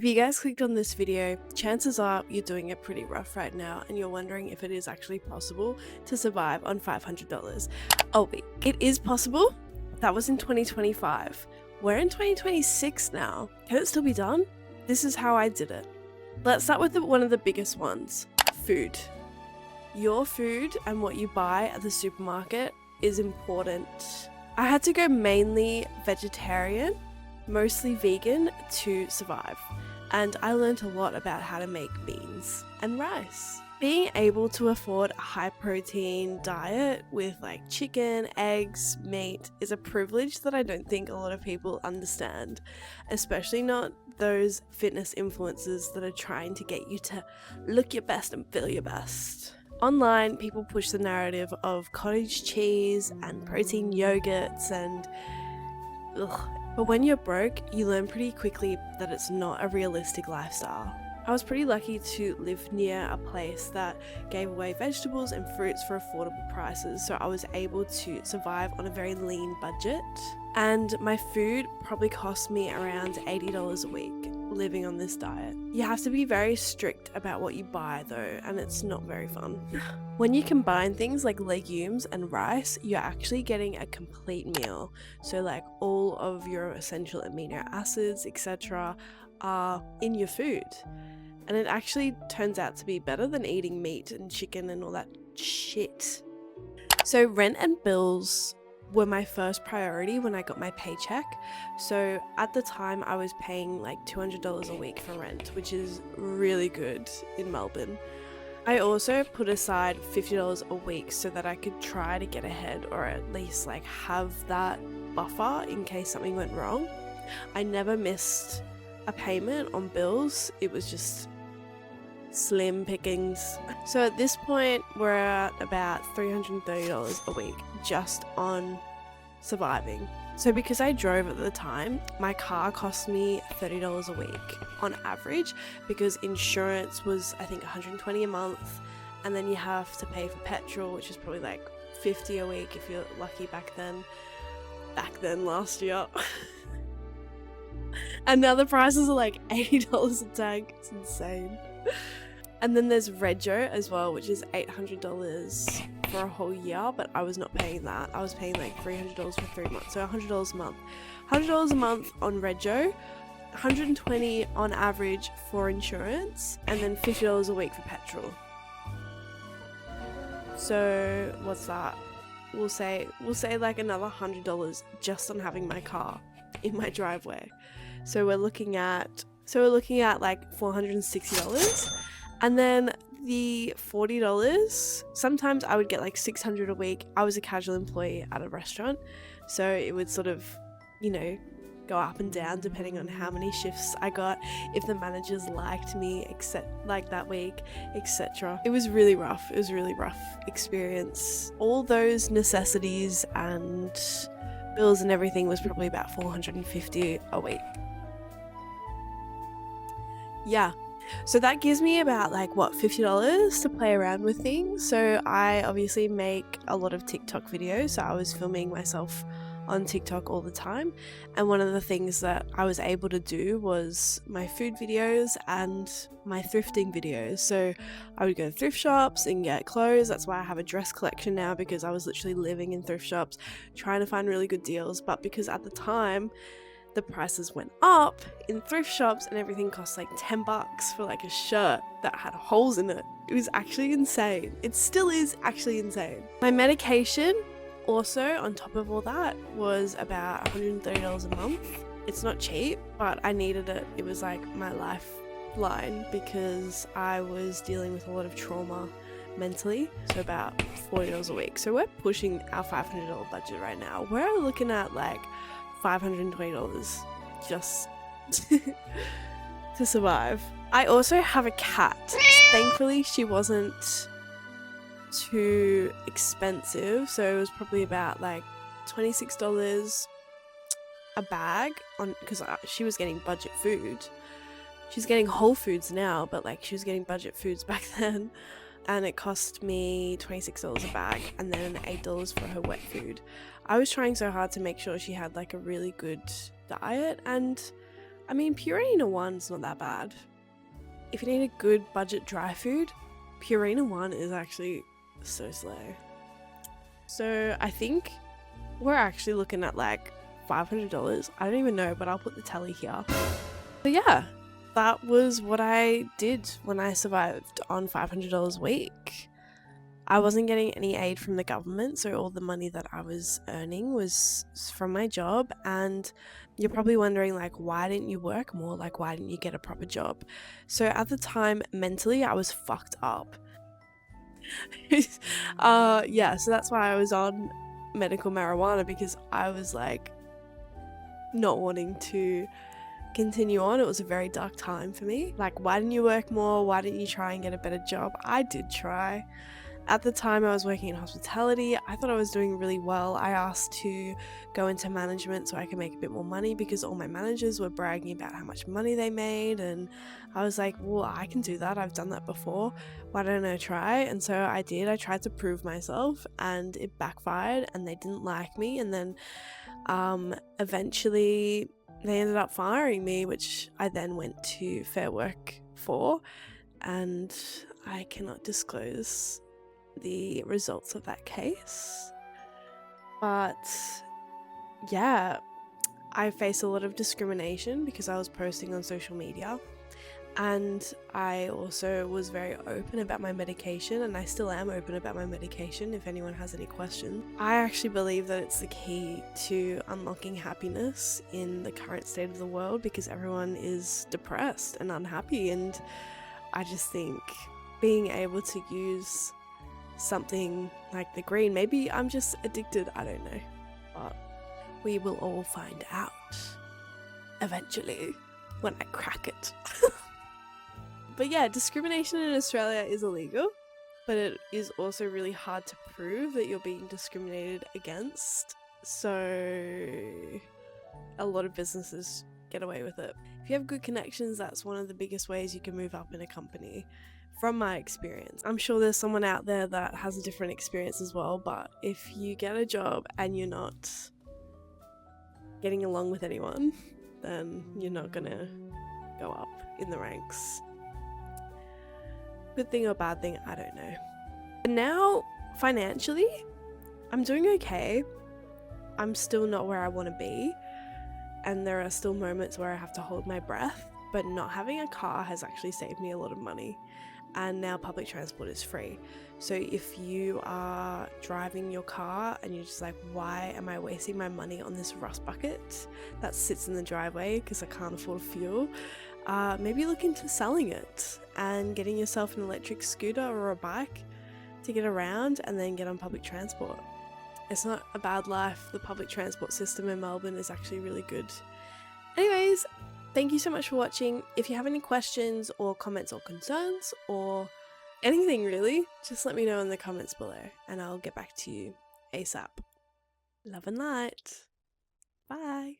If you guys clicked on this video, chances are you're doing it pretty rough right now and you're wondering if it is actually possible to survive on $500. Oh wait, it is possible? That was in 2025. We're in 2026 now. Can it still be done? This is how I did it. Let's start with one of the biggest ones, food. Your food and what you buy at the supermarket is important. I had to go mainly vegetarian, mostly vegan to survive. And I learned a lot about how to make beans and rice. Being able to afford a high protein diet with like chicken, eggs, meat is a privilege that I don't think a lot of people understand, especially not those fitness influencers that are trying to get you to look your best and feel your best. Online, people push the narrative of cottage cheese and protein yogurts and but when you're broke, you learn pretty quickly that it's not a realistic lifestyle. I was pretty lucky to live near a place that gave away vegetables and fruits for affordable prices, so I was able to survive on a very lean budget. And my food probably cost me around $80 a week living on this diet. You have to be very strict about what you buy though, and it's not very fun. When you combine things like legumes and rice, you're actually getting a complete meal. So like all of your essential amino acids, etc. are in your food. And it actually turns out to be better than eating meat and chicken and all that shit. So rent and bills were my first priority when I got my paycheck. So at the time I was paying like $200 a week for rent, which is really good in Melbourne. I also put aside $50 a week so that I could try to get ahead, or at least like have that buffer in case something went wrong. I never missed a payment on bills. It was just slim pickings. So at this point we're at about $330 a week just on surviving. So because I drove at the time, my car cost me $30 a week on average, because insurance was I think $120 a month, and then you have to pay for petrol, which is probably like $50 a week if you're lucky back then last year. And now the prices are like $80 a tank. It's insane. And then there's Rego as well, which is $800 for a whole year, but I was not paying that. I was paying like $300 for 3 months, so $100 a month. $100 a month on Rego, $120 on average for insurance, and then $50 a week for petrol. So what's that? We'll say like another $100 just on having my car in my driveway. So we're looking at like $460. And then the $40, sometimes I would get like $600 a week. I was a casual employee at a restaurant, so it would sort of, go up and down depending on how many shifts I got, if the managers liked me, except like that week, etc. It was really rough. It was a really rough experience. All those necessities and bills and everything was probably about $450 a week. Yeah. So that gives me about like $50 to play around with things. So I obviously make a lot of TikTok videos, so I was filming myself on TikTok all the time, and one of the things that I was able to do was my food videos and my thrifting videos. So I would go to thrift shops and get clothes. That's why I have a dress collection now, because I was literally living in thrift shops trying to find really good deals, but because at the time the prices went up in thrift shops and everything cost like $10 for like a shirt that had holes in it. It was actually insane. It still is actually insane. My medication also on top of all that was about $130 a month. It's not cheap, but I needed it. It was like my lifeline because I was dealing with a lot of trauma mentally. So about $40 a week. So we're pushing our $500 budget right now. We're looking at like $520 just to survive. I also have a cat. Thankfully she wasn't too expensive, so it was probably about like $26 a bag on, because she was getting budget food. She's getting Whole Foods now, but like she was getting budget foods back then, and it cost me $26 a bag and then $8 for her wet food. I was trying so hard to make sure she had like a really good diet, and I mean, Purina 1's not that bad. If you need a good budget dry food, Purina 1 is actually so slow. So I think we're actually looking at like $500. I don't even know, but I'll put the tally here. But yeah, that was what I did when I survived on $500 a week. I wasn't getting any aid from the government, so all the money that I was earning was from my job. And you're probably wondering, like, why didn't you work more? Like, why didn't you get a proper job? So at the time, mentally, I was fucked up. Yeah, so that's why I was on medical marijuana, because I was like not wanting to continue on. It was a very dark time for me. Like, why didn't you work more? Why didn't you try and get a better job? I did try. At the time, I was working in hospitality. I thought I was doing really well. I asked to go into management so I could make a bit more money, because all my managers were bragging about how much money they made, and I was like, well, I can do that. I've done that before. Why don't I try? And so I did. I tried to prove myself, and it backfired, and they didn't like me. And then eventually they ended up firing me, which I then went to Fair Work for, and I cannot disclose the results of that case. But yeah, I faced a lot of discrimination because I was posting on social media, and I also was very open about my medication, and I still am open about my medication if anyone has any questions. I actually believe that it's the key to unlocking happiness in the current state of the world, because everyone is depressed and unhappy, and I just think being able to use something like the green, maybe I'm just addicted, I don't know, but we will all find out eventually when I crack it. But yeah, discrimination in Australia is illegal, but it is also really hard to prove that you're being discriminated against, so a lot of businesses get away with it. If you have good connections, that's one of the biggest ways you can move up in a company, from my experience. I'm sure there's someone out there that has a different experience as well, but if you get a job and you're not getting along with anyone, then you're not gonna go up in the ranks. Good thing or bad thing, I don't know. But now, financially, I'm doing okay. I'm still not where I want to be, and there are still moments where I have to hold my breath, but not having a car has actually saved me a lot of money. And now public transport is free. So if you are driving your car and you're just like, why am I wasting my money on this rust bucket that sits in the driveway because I can't afford fuel, maybe look into selling it and getting yourself an electric scooter or a bike to get around, and then get on public transport. It's not a bad life. The public transport system in Melbourne is actually really good. Anyways, thank you so much for watching. If you have any questions or comments or concerns or anything really, just let me know in the comments below and I'll get back to you ASAP. Love and light. Bye.